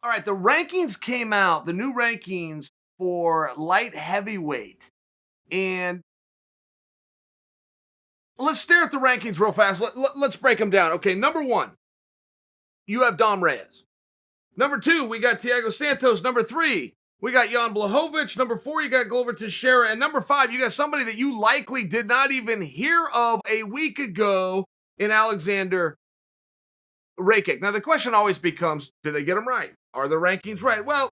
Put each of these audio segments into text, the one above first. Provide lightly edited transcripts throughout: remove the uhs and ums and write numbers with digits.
All right, the rankings came out, the new rankings for light heavyweight. And let's stare at the rankings real fast. Let's break them down. Okay, number one, you have Dom Reyes. Number two, we got Thiago Santos. Number three, we got Jan Blachowicz. Number four, you got Glover Teixeira. And number five, you got somebody that you likely did not even hear of a week ago in Aleksandar Rakić. Now, the question always becomes, did they get them right? Are the rankings right? Well,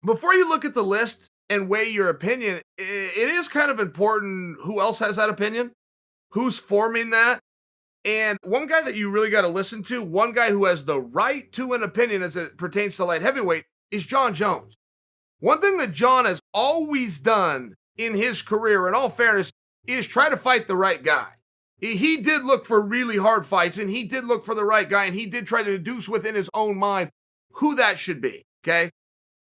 before you look at the list and weigh your opinion, it is kind of important who else has that opinion, who's forming that. And one guy that you really got to listen to, one guy who has the right to an opinion as it pertains to light heavyweight, is Jon Jones. One thing that Jon has always done in his career, in all fairness, is try to fight the right guy. He did look for really hard fights, and he did look for the right guy, and he did try to deduce within his own mind who that should be, okay?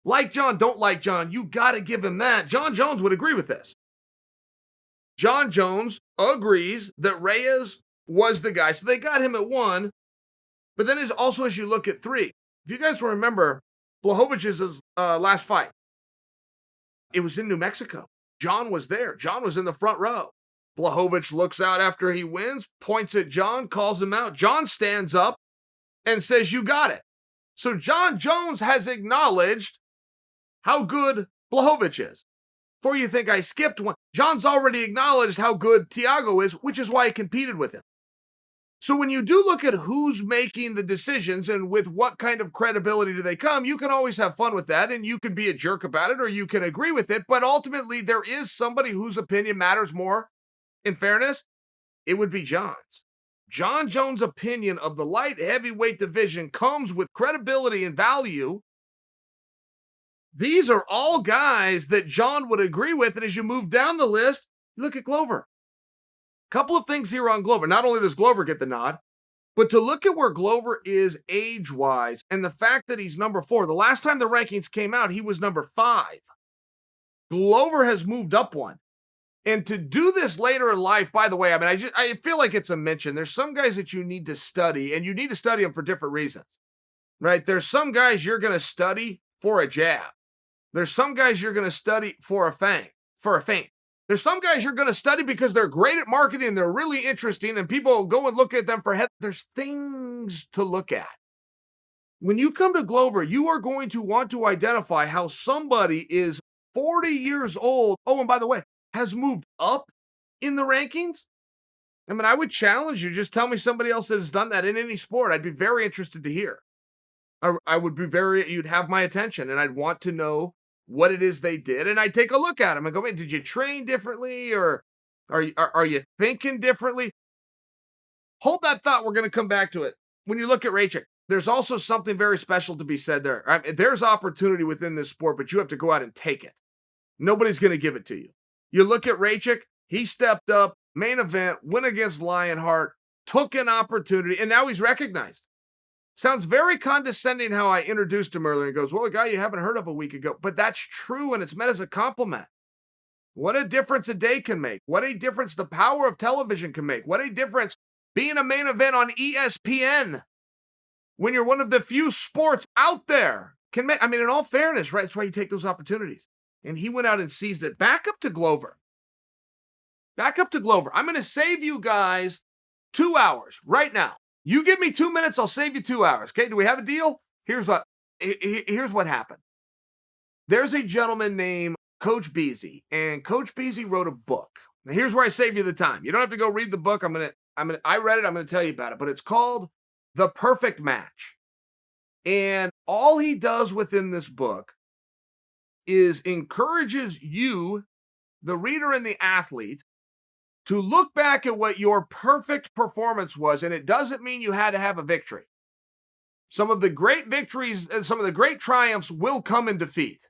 Like Jon, don't like Jon, you got to give him that. Jon Jones would agree with this. Jon Jones agrees that Reyes was the guy, so they got him at one. But then also as you look at three, if you guys remember Blachowicz's last fight, it was in New Mexico. Jon was there. Jon was in the front row. Blachowicz looks out after he wins, points at Jon, calls him out. Jon stands up and says, "You got it." So Jon Jones has acknowledged how good Blachowicz is. Before you think I skipped one, Jon's already acknowledged how good Thiago is, which is why he competed with him. So when you do look at who's making the decisions and with what kind of credibility do they come, you can always have fun with that, and you can be a jerk about it or you can agree with it, but ultimately there is somebody whose opinion matters more. In fairness, it would be Jon's. Jon Jones' opinion of the light heavyweight division comes with credibility and value. These are all guys that Jon would agree with, and as you move down the list, look at Glover. Couple of things here on Glover. Not only does Glover get the nod, but to look at where Glover is age-wise and the fact that he's number 4. The last time the rankings came out, he was number 5. Glover has moved up one. And to do this later in life, by the way, I feel like it's a mention. There's some guys that you need to study, and you need to study them for different reasons, right? There's some guys you're going to study for a jab. There's some guys you're going to study for a feint. There's some guys you're going to study because they're great at marketing, they're really interesting, and people go and look at them for head. There's things to look at. When you come to Glover, you are going to want to identify how somebody is 40 years old. Oh, and by the way, has moved up in the rankings. I would challenge you. Just tell me somebody else that has done that in any sport. I'd be very interested to hear. I would be you'd have my attention, and I'd want to know what it is they did, and I'd take a look at them and go, "Man, did you train differently, or are you thinking differently?" Hold that thought. We're going to come back to it. When you look at Rakić, there's also something very special to be said there. There's opportunity within this sport, but you have to go out and take it. Nobody's going to give it to you. You look at Rakić, he stepped up, main event, win against Lionheart, took an opportunity, and now he's recognized. Sounds very condescending how I introduced him earlier. He goes, "Well, a guy you haven't heard of a week ago." But that's true, and it's meant as a compliment. What a difference a day can make. What a difference the power of television can make. What a difference being a main event on ESPN when you're one of the few sports out there can make. In all fairness, right? That's why you take those opportunities. And he went out and seized it. Back up to Glover. I'm going to save you guys 2 hours right now. You give me 2 minutes, I'll save you 2 hours. Okay, do we have a deal? Here's what happened. There's a gentleman named Coach Beasy, and Coach Beasy wrote a book. Now, here's where I save you the time. You don't have to go read the book. I read it, I'm going to tell you about it, but it's called The Perfect Match. And all he does within this book is encourages you, the reader and the athlete, to look back at what your perfect performance was, and it doesn't mean you had to have a victory. Some of the great victories and some of the great triumphs will come in defeat.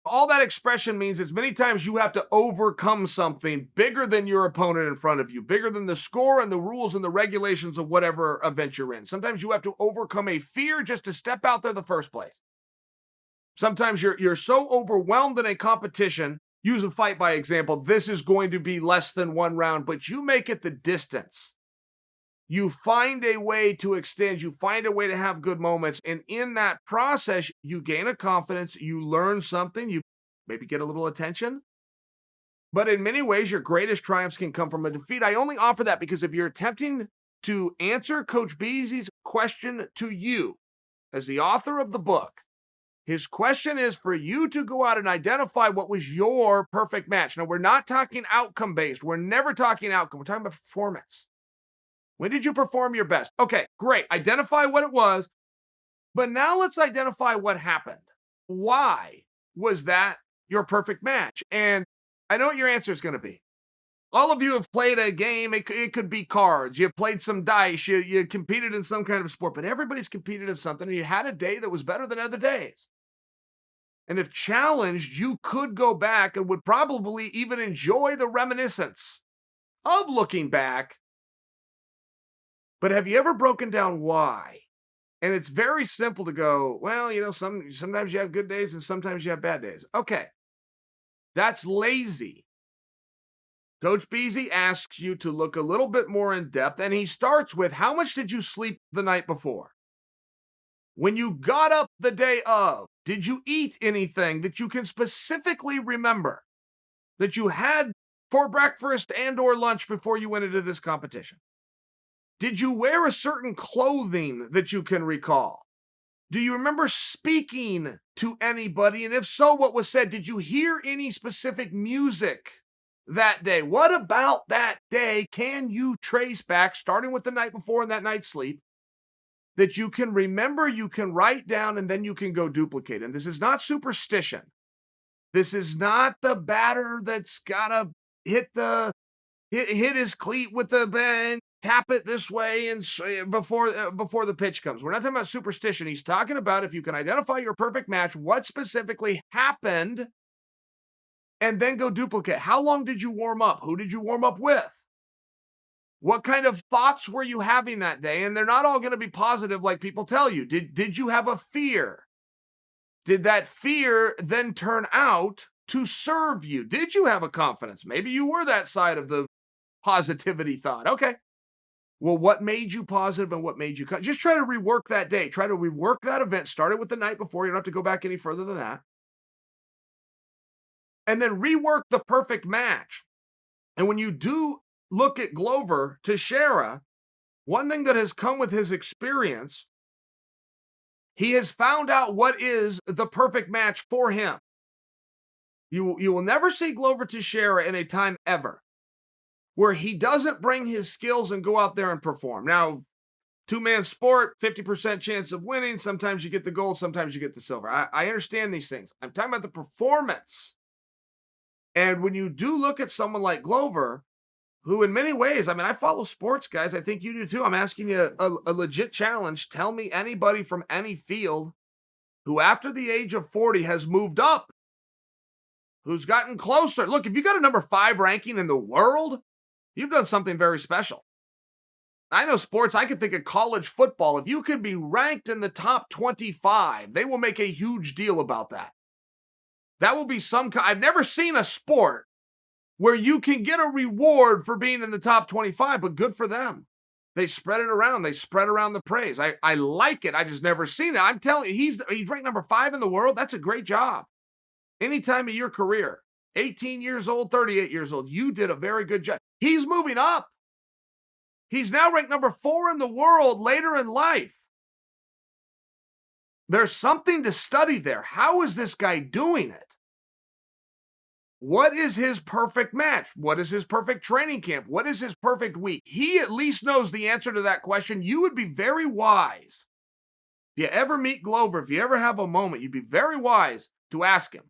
All that expression means is many times you have to overcome something bigger than your opponent in front of you, bigger than the score and the rules and the regulations of whatever event you're in. Sometimes you have to overcome a fear just to step out there in the first place. Sometimes you're so overwhelmed in a competition. Use a fight by example. This is going to be less than 1 round, but you make it the distance. You find a way to extend, you find a way to have good moments. And in that process, you gain a confidence, you learn something, you maybe get a little attention. But in many ways, your greatest triumphs can come from a defeat. I only offer that because if you're attempting to answer Coach Beasley's question to you as the author of the book, his question is for you to go out and identify what was your perfect match. Now, we're not talking outcome based. We're never talking outcome. We're talking about performance. When did you perform your best? Okay, great. Identify what it was. But now let's identify what happened. Why was that your perfect match? And I know what your answer is going to be. All of you have played a game. It could be cards. You played some dice. You competed in some kind of sport. But everybody's competed in something. And you had a day that was better than other days. And if challenged, you could go back and would probably even enjoy the reminiscence of looking back. But have you ever broken down why? And it's very simple to go, well, sometimes you have good days and sometimes you have bad days. Okay. That's lazy. Coach Beasley asks you to look a little bit more in depth, and he starts with, how much did you sleep the night before? When you got up the day of, did you eat anything that you can specifically remember that you had for breakfast and or lunch before you went into this competition? Did you wear a certain clothing that you can recall? Do you remember speaking to anybody? And if so, what was said? Did you hear any specific music that day? What about that day can you trace back, starting with the night before and that night's sleep, that you can remember, you can write down, and then you can go duplicate? And this is not superstition. This is not the batter that's got to hit his cleat with the bend, tap it this way and before the pitch comes. We're not talking about superstition. He's talking about if you can identify your perfect match, what specifically happened, and then go duplicate. How long did you warm up? Who did you warm up with? What kind of thoughts were you having that day? And they're not all going to be positive like people tell you. Did you have a fear? Did that fear then turn out to serve you? Did you have a confidence? Maybe you were that side of the positivity thought. Okay. Well, what made you positive and what made you just try to rework that day. Try to rework that event. Start it with the night before. You don't have to go back any further than that. And then rework the perfect match. And when you do look at Glover Teixeira, one thing that has come with his experience, he has found out what is the perfect match for him. You will never see Glover Teixeira in a time ever where he doesn't bring his skills and go out there and perform. Now, two-man sport, 50% chance of winning. Sometimes you get the gold, sometimes you get the silver. I understand these things. I'm talking about the performance. And when you do look at someone like Glover, who in many ways, I follow sports, guys. I think you do too. I'm asking you a legit challenge. Tell me anybody from any field who after the age of 40 has moved up, who's gotten closer. Look, if you got a number 5 ranking in the world, you've done something very special. I know sports, I can think of college football. If you can be ranked in the top 25, they will make a huge deal about that. That will be I've never seen a sport where you can get a reward for being in the top 25, but good for them. They spread it around. They spread around the praise. I like it. I just never seen it. I'm telling you, he's ranked number 5 in the world. That's a great job. Any time of your career, 18 years old, 38 years old, you did a very good job. He's moving up. He's now ranked number 4 in the world later in life. There's something to study there. How is this guy doing it? What is his perfect match? What is his perfect training camp? What is his perfect week? He at least knows the answer to that question. You would be very wise. If you ever meet Glover, if you ever have a moment, you'd be very wise to ask him,